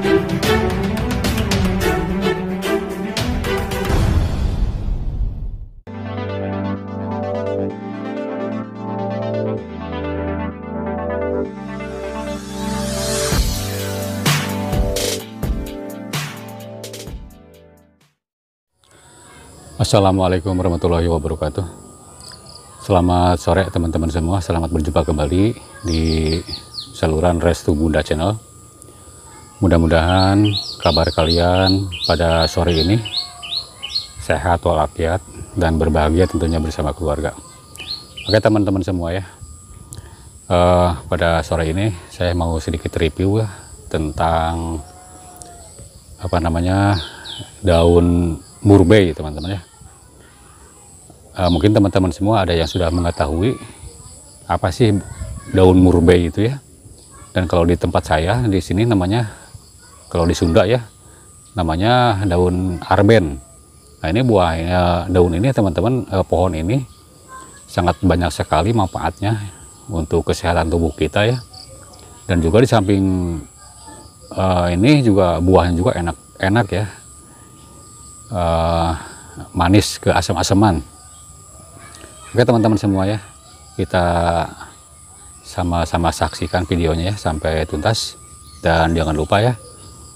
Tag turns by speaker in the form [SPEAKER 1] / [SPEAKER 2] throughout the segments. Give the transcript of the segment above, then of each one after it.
[SPEAKER 1] Assalamualaikum warahmatullahi wabarakatuh. Selamat sore teman-teman semua, selamat berjumpa kembali di saluran Restu Bunda Channel. Mudah-mudahan kabar kalian pada sore ini sehat walafiat dan berbahagia tentunya bersama keluarga. Oke teman-teman semua ya, pada sore ini saya mau sedikit review tentang daun murbei teman-teman ya. Mungkin teman-teman semua ada yang sudah mengetahui apa sih daun murbei itu ya. Dan kalau di tempat saya di sini namanya, kalau di Sunda ya, namanya daun arben. Nah ini buahnya, daun ini teman-teman, pohon ini sangat banyak sekali manfaatnya untuk kesehatan tubuh kita ya. Dan juga di samping ini juga buahnya juga enak-enak ya, manis ke asam-asaman. Oke teman-teman semua ya, kita sama-sama saksikan videonya ya sampai tuntas. Dan jangan lupa ya,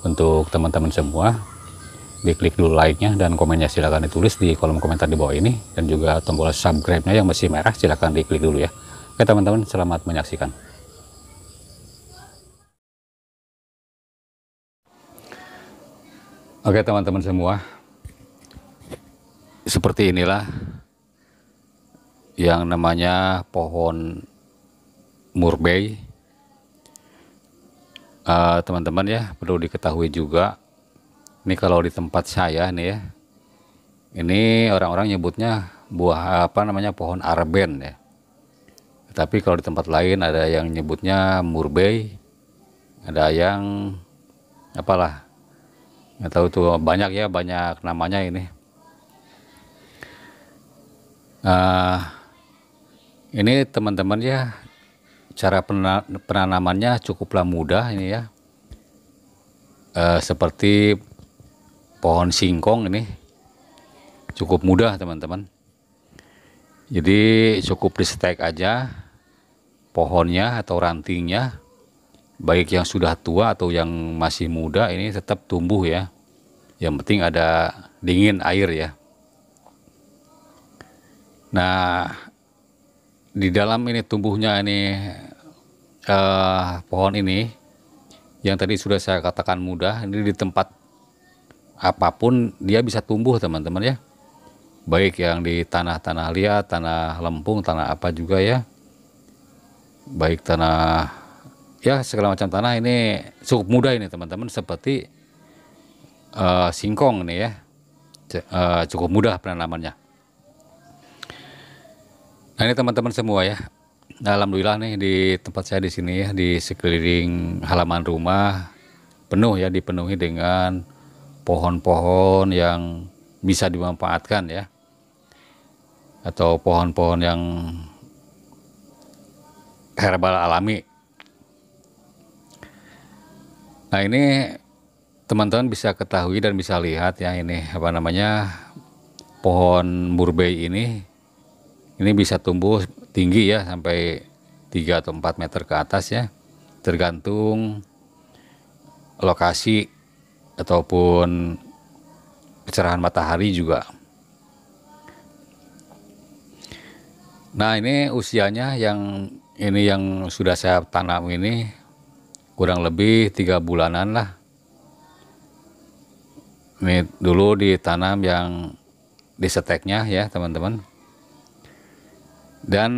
[SPEAKER 1] untuk teman-teman semua diklik dulu like-nya dan komennya silahkan ditulis di kolom komentar di bawah ini. Dan juga tombol subscribe-nya yang masih merah silahkan diklik dulu ya. Oke teman-teman, selamat menyaksikan. Oke teman-teman semua, seperti inilah yang namanya pohon murbei. Teman-teman ya, perlu diketahui juga, ini kalau di tempat saya nih ya, ini orang-orang nyebutnya buah pohon arben ya. Tapi kalau di tempat lain ada yang nyebutnya murbei, ada yang apalah, nggak tahu tuh, banyak ya, banyak namanya ini. Ini teman-teman ya, cara penanamannya cukuplah mudah ini ya. Seperti pohon singkong ini cukup mudah teman-teman. Jadi cukup di stek aja pohonnya atau rantingnya, baik yang sudah tua atau yang masih muda, ini tetap tumbuh ya. Yang penting ada dingin air ya. Nah, di dalam ini tumbuhnya ini pohon ini yang tadi sudah saya katakan mudah, ini di tempat apapun dia bisa tumbuh teman-teman ya. Baik yang di tanah-tanah liat, tanah lempung, tanah apa juga ya. Baik tanah ya, segala macam tanah ini cukup mudah ini teman-teman. Seperti singkong ini ya, cukup mudah penanamannya. Nah ini teman-teman semua ya, alhamdulillah nih di tempat saya di sini ya, di sekeliling halaman rumah penuh ya, dipenuhi dengan pohon-pohon yang bisa dimanfaatkan ya, atau pohon-pohon yang herbal alami. Nah ini teman-teman bisa ketahui dan bisa lihat ya, ini pohon murbei ini bisa tumbuh tinggi ya, sampai 3 atau 4 meter ke atas ya, tergantung lokasi ataupun kecerahan matahari juga. Nah ini usianya yang sudah saya tanam ini kurang lebih 3 bulanan lah. Ini dulu ditanam yang di seteknya ya teman-teman. Dan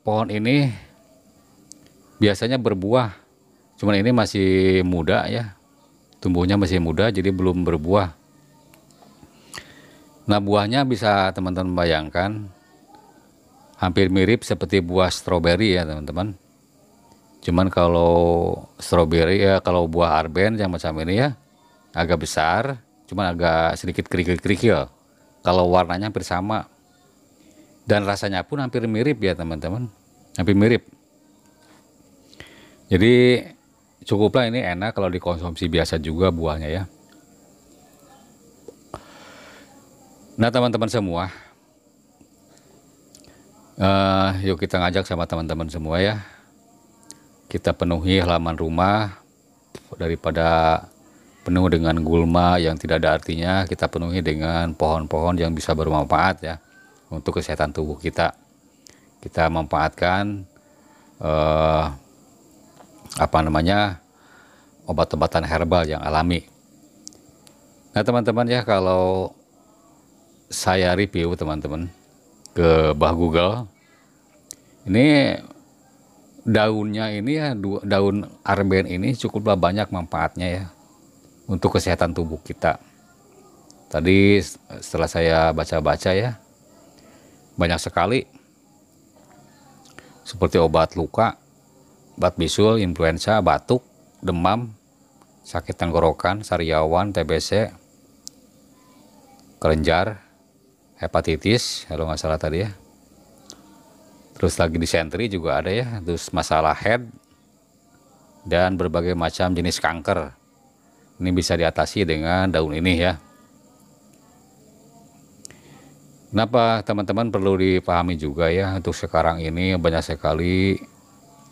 [SPEAKER 1] pohon ini biasanya berbuah, cuman ini masih muda ya, tumbuhnya masih muda jadi belum berbuah. Nah buahnya bisa teman-teman bayangkan hampir mirip seperti buah stroberi ya teman-teman. Cuman kalau stroberi ya, kalau buah arben yang macam ini ya agak besar, cuman agak sedikit kerikil-kerikil. Kalau warnanya hampir sama. Dan rasanya pun hampir mirip ya teman-teman, hampir mirip. Jadi cukuplah, ini enak kalau dikonsumsi biasa juga buahnya ya. Nah teman-teman semua, yuk kita ngajak sama teman-teman semua ya, kita penuhi halaman rumah, daripada penuh dengan gulma yang tidak ada artinya, kita penuhi dengan pohon-pohon yang bisa bermanfaat ya untuk kesehatan tubuh kita. Kita memanfaatkan obat-obatan herbal yang alami. Nah teman-teman ya, kalau saya review teman-teman ke Bah Google, ini daunnya ini ya, daun arben ini cukuplah banyak manfaatnya ya untuk kesehatan tubuh kita. Tadi setelah saya baca-baca ya, banyak sekali, seperti obat luka, obat bisul, influenza, batuk, demam, sakit tenggorokan, sariawan, TBC, kelenjar, hepatitis kalau nggak salah tadi ya. Terus lagi disentri juga ada ya, terus masalah head dan berbagai macam jenis kanker. Ini bisa diatasi dengan daun ini ya. Kenapa teman-teman perlu dipahami juga ya, untuk sekarang ini banyak sekali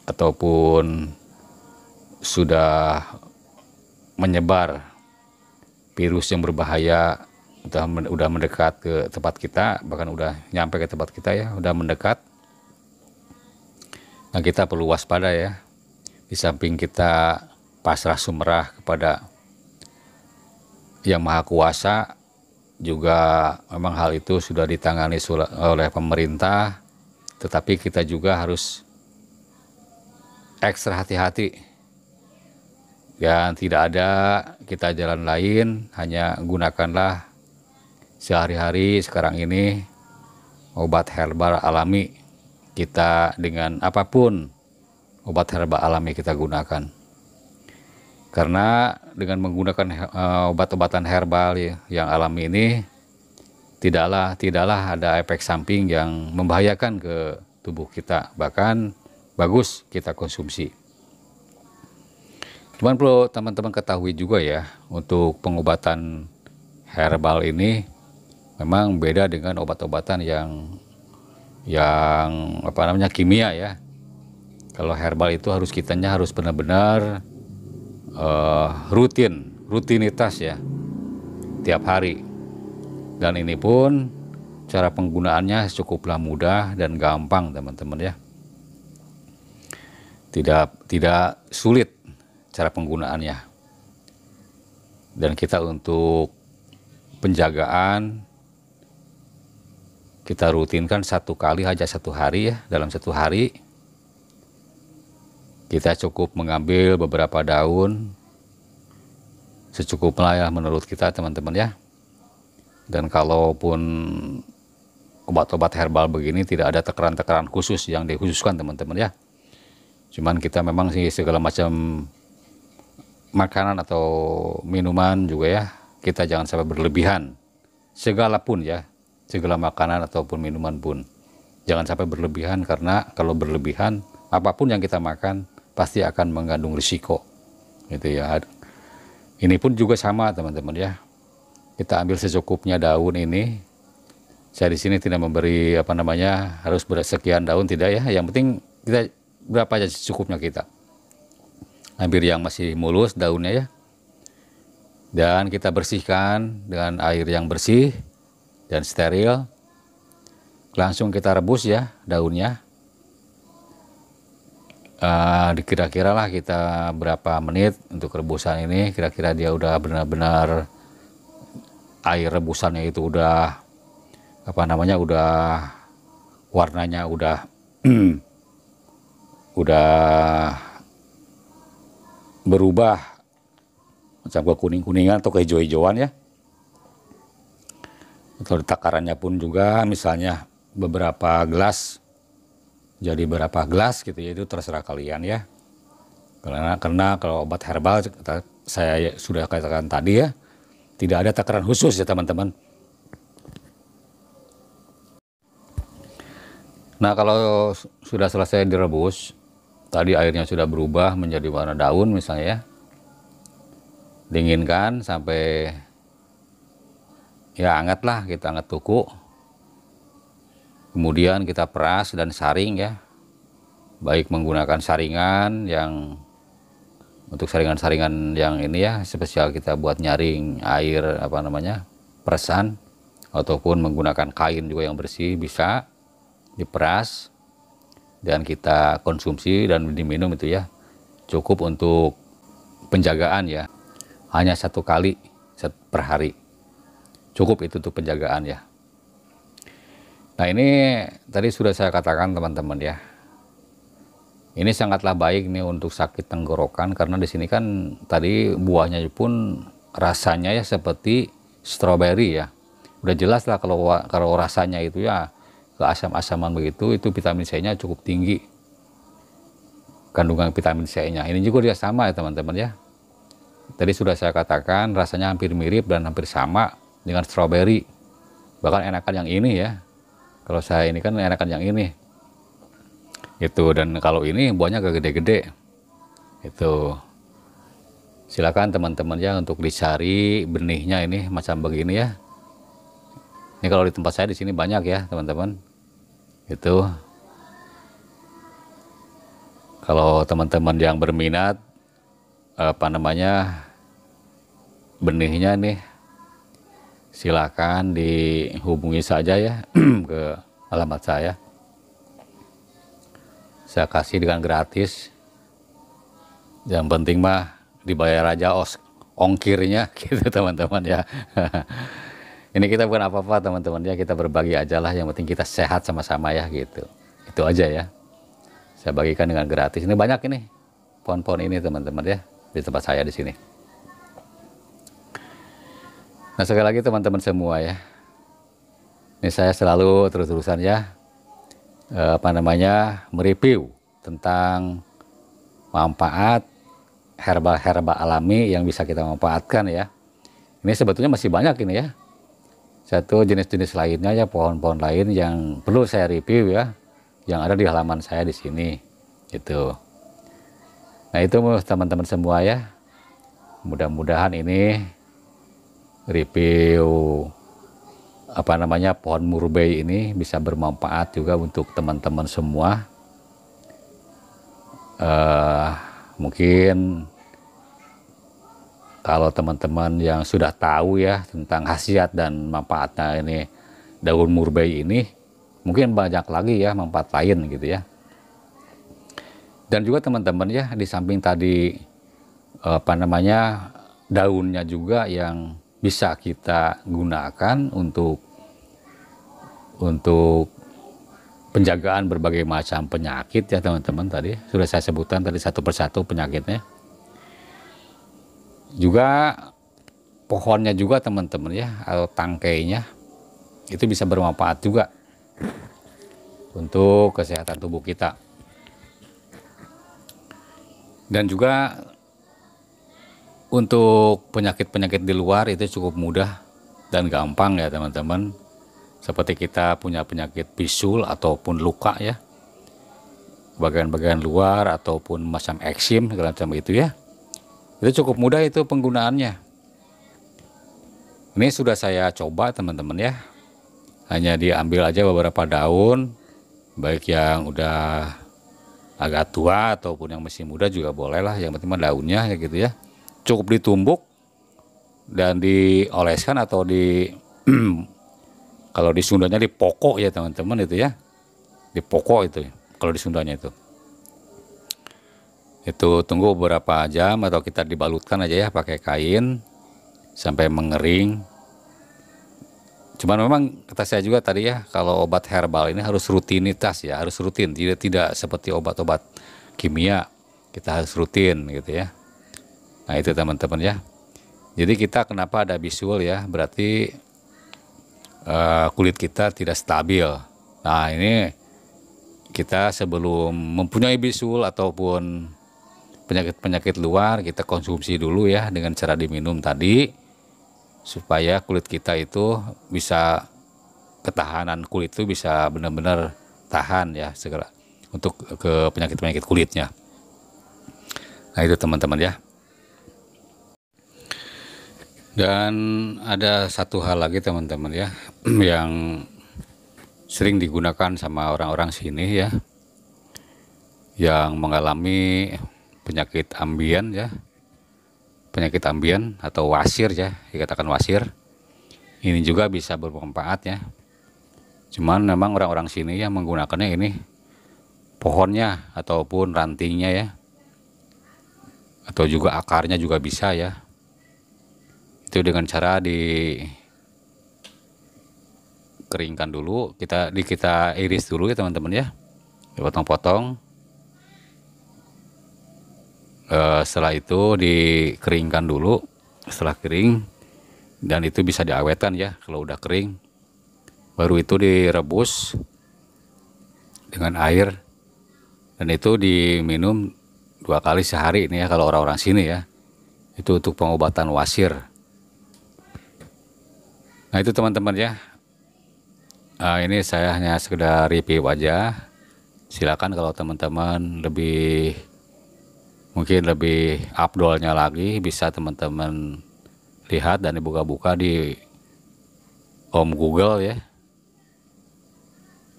[SPEAKER 1] ataupun sudah menyebar virus yang berbahaya, udah mendekat ke tempat kita, bahkan udah nyampe ke tempat kita ya, udah mendekat. Nah kita perlu waspada ya, di samping kita pasrah sumerah kepada Yang Maha Kuasa, juga memang hal itu sudah ditangani oleh pemerintah, tetapi kita juga harus ekstra hati-hati. Dan tidak ada kita jalan lain, hanya gunakanlah sehari-hari sekarang ini obat herbal alami kita, dengan apapun obat herbal alami kita gunakan. Karena dengan menggunakan obat-obatan herbal yang alami ini, tidaklah ada efek samping yang membahayakan ke tubuh kita, bahkan bagus kita konsumsi. Cuman perlu teman-teman ketahui juga ya, untuk pengobatan herbal ini memang beda dengan obat-obatan yang kimia ya. Kalau herbal itu kitanya harus benar-benar rutinitas ya, tiap hari. Dan ini pun cara penggunaannya cukuplah mudah dan gampang teman-teman ya. Tidak sulit cara penggunaannya. Dan kita untuk penjagaan, kita rutinkan 1 kali aja 1 hari ya. Dalam 1 hari kita cukup mengambil beberapa daun secukupnya ya menurut kita teman-teman ya. Dan kalaupun obat-obat herbal begini tidak ada takaran-takaran khusus yang dikhususkan teman-teman ya. Cuman kita memang sih segala macam makanan atau minuman juga ya, kita jangan sampai berlebihan. Segala makanan ataupun minuman pun jangan sampai berlebihan, karena kalau berlebihan apapun yang kita makan pasti akan mengandung risiko gitu ya. Ini pun juga sama teman-teman ya, kita ambil secukupnya daun ini. Saya di sini tidak memberi harus bersekian daun, tidak ya, yang penting kita berapa aja secukupnya kita ambil yang masih mulus daunnya ya, dan kita bersihkan dengan air yang bersih dan steril. Langsung kita rebus ya daunnya, kira-kira lah kita berapa menit untuk rebusan ini. Kira-kira dia udah benar-benar air rebusannya itu udah udah warnanya udah berubah macam ke kuning-kuningan atau ke hijau-hijauan ya. Atau takarannya pun juga misalnya beberapa gelas jadi berapa gelas gitu ya, itu terserah kalian ya. Karena kalau obat herbal saya sudah katakan tadi ya, tidak ada takaran khusus ya teman-teman. Nah kalau sudah selesai direbus, tadi airnya sudah berubah menjadi warna daun misalnya ya, dinginkan sampai ya anget lah, kita anget tuku, kemudian kita peras dan saring ya, baik menggunakan saringan yang untuk saringan-saringan yang ini ya spesial kita buat nyaring air apa namanya peresan, ataupun menggunakan kain juga yang bersih bisa diperas dan kita konsumsi dan diminum itu ya, cukup untuk penjagaan ya, hanya 1 kali per hari, cukup itu untuk penjagaan ya. Nah ini tadi sudah saya katakan teman-teman ya, ini sangatlah baik nih untuk sakit tenggorokan, karena di sini kan tadi buahnya pun rasanya ya seperti stroberi ya, udah jelas lah kalau rasanya itu ya keasam-asaman begitu, itu vitamin C-nya cukup tinggi, kandungan vitamin C-nya. Ini juga dia sama ya teman-teman ya. Tadi sudah saya katakan rasanya hampir mirip dan hampir sama dengan stroberi. Bahkan enakan yang ini ya. Kalau saya ini kan enakan yang ini. Itu, dan kalau ini buahnya agak gede-gede. Itu. Silakan teman-teman ya untuk dicari benihnya ini macam begini ya. Ini kalau di tempat saya di sini banyak ya teman-teman. Itu kalau teman-teman yang berminat apa namanya benihnya nih, silakan dihubungi saja ya ke alamat saya kasih dengan gratis, yang penting mah dibayar aja ongkirnya gitu teman-teman ya. Ini kita bukan apa-apa teman-teman ya, kita berbagi aja lah, yang penting kita sehat sama-sama ya gitu. Itu aja ya, saya bagikan dengan gratis. Ini banyak ini pohon-pohon ini teman-teman ya di tempat saya di sini. Nah sekali lagi teman-teman semua ya, ini saya selalu terus-terusan ya apa namanya mereview tentang manfaat herbal-herbal alami yang bisa kita manfaatkan ya. Ini sebetulnya masih banyak ini ya, satu jenis-jenis lainnya ya, pohon-pohon lain yang perlu saya review ya, yang ada di halaman saya di sini gitu. Nah itu teman-teman semua ya, mudah-mudahan ini review apa namanya pohon murbei ini bisa bermanfaat juga untuk teman-teman semua. Mungkin kalau teman-teman yang sudah tahu ya tentang khasiat dan manfaatnya ini daun murbei ini, mungkin banyak lagi ya manfaat lain gitu ya. Dan juga teman-teman ya, di samping tadi apa namanya daunnya juga yang bisa kita gunakan untuk penjagaan berbagai macam penyakit ya teman-teman. Tadi sudah saya sebutkan tadi satu persatu penyakitnya. Juga pohonnya juga teman-teman ya, atau tangkainya itu bisa bermanfaat juga untuk kesehatan tubuh kita. Dan juga untuk penyakit-penyakit di luar itu cukup mudah dan gampang ya teman-teman. Seperti kita punya penyakit bisul ataupun luka ya, bagian-bagian luar ataupun macam eksim segala macam itu ya, itu cukup mudah itu penggunaannya. Ini sudah saya coba teman-teman ya, hanya diambil aja beberapa daun, baik yang udah agak tua ataupun yang masih muda juga boleh lah, yang penting daunnya ya gitu ya, cukup ditumbuk dan dioleskan atau di kalau di Sundanya dipokok ya teman-teman itu ya, dipokok itu kalau di Sundanya itu tunggu beberapa jam atau kita dibalutkan aja ya pakai kain sampai mengering. Cuman memang kata saya juga tadi ya, kalau obat herbal ini harus rutinitas ya, harus rutin, tidak seperti obat-obat kimia, kita harus rutin gitu ya. Nah itu teman-teman ya, jadi kita kenapa ada bisul ya, berarti kulit kita tidak stabil. Nah ini kita sebelum mempunyai bisul ataupun penyakit-penyakit luar, kita konsumsi dulu ya dengan cara diminum tadi, supaya kulit kita itu bisa, ketahanan kulit itu bisa benar-benar tahan ya segala untuk ke penyakit-penyakit kulitnya. Nah itu teman-teman ya. Dan ada satu hal lagi teman-teman ya, yang sering digunakan sama orang-orang sini ya, yang mengalami penyakit ambien ya, penyakit ambien atau wasir ya, dikatakan wasir. Ini juga bisa bermanfaat ya. Cuman memang orang-orang sini yang menggunakannya ini pohonnya ataupun rantingnya ya, atau juga akarnya juga bisa ya. Itu dengan cara dikeringkan dulu, kita iris dulu ya teman-teman ya, dipotong-potong. Setelah itu dikeringkan dulu, setelah kering dan itu bisa diawetkan ya. Kalau udah kering baru itu direbus dengan air dan itu diminum 2 kali sehari ini ya, kalau orang-orang sini ya. Itu untuk pengobatan wasir. Nah itu teman-teman ya, ini saya hanya sekedar review aja. Silakan kalau teman-teman mungkin lebih afdolnya lagi, bisa teman-teman lihat dan dibuka-buka di Google ya.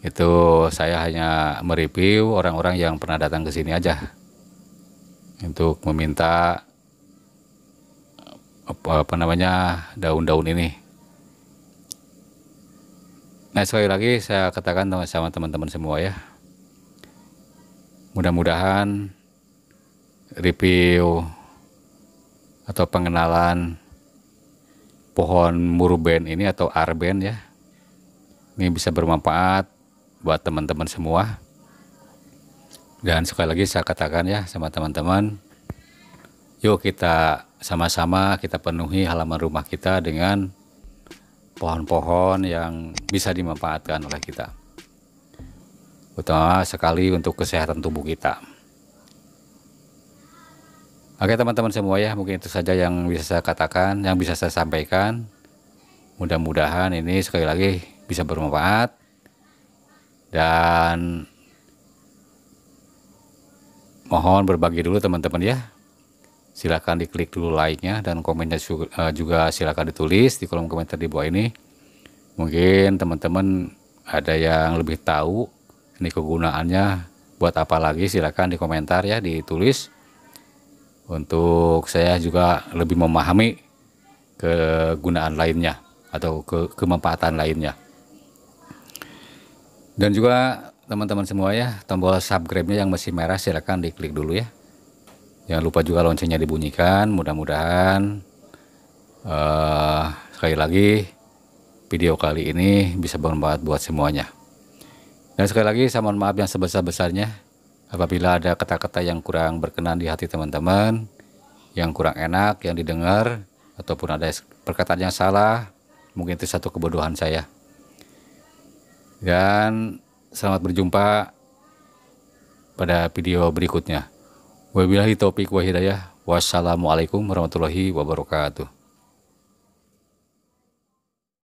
[SPEAKER 1] Itu saya hanya mereview orang-orang yang pernah datang ke sini aja untuk meminta apa namanya, daun-daun ini. Nah sekali lagi saya katakan sama teman-teman semua ya, mudah-mudahan review atau pengenalan pohon murben ini atau arben ya, ini bisa bermanfaat buat teman-teman semua. Dan sekali lagi saya katakan ya sama teman-teman, yuk kita sama-sama kita penuhi halaman rumah kita dengan pohon-pohon yang bisa dimanfaatkan oleh kita, utama sekali untuk kesehatan tubuh kita. Oke teman-teman semua ya, mungkin itu saja yang bisa saya katakan, yang bisa saya sampaikan. Mudah-mudahan ini sekali lagi bisa bermanfaat. Dan mohon berbagi dulu teman-teman ya. Silahkan diklik dulu like-nya dan komennya juga silahkan ditulis di kolom komentar di bawah ini. Mungkin teman-teman ada yang lebih tahu ini kegunaannya buat apa lagi, silahkan di komentar ya, ditulis. Untuk saya juga lebih memahami kegunaan lainnya atau kemanfaatan lainnya. Dan juga teman-teman semua ya, tombol subscribe-nya yang masih merah silahkan diklik dulu ya. Jangan lupa juga loncengnya dibunyikan. Mudah-mudahan sekali lagi video kali ini bisa bermanfaat buat semuanya. Dan sekali lagi saya mohon maaf yang sebesar-besarnya apabila ada kata-kata yang kurang berkenan di hati teman-teman, yang kurang enak yang didengar, ataupun ada perkataan yang salah, mungkin itu satu kebodohan saya. Dan selamat berjumpa pada video berikutnya. Wabillahi taufiq wa hidayah. Wassalamualaikum warahmatullahi wabarakatuh.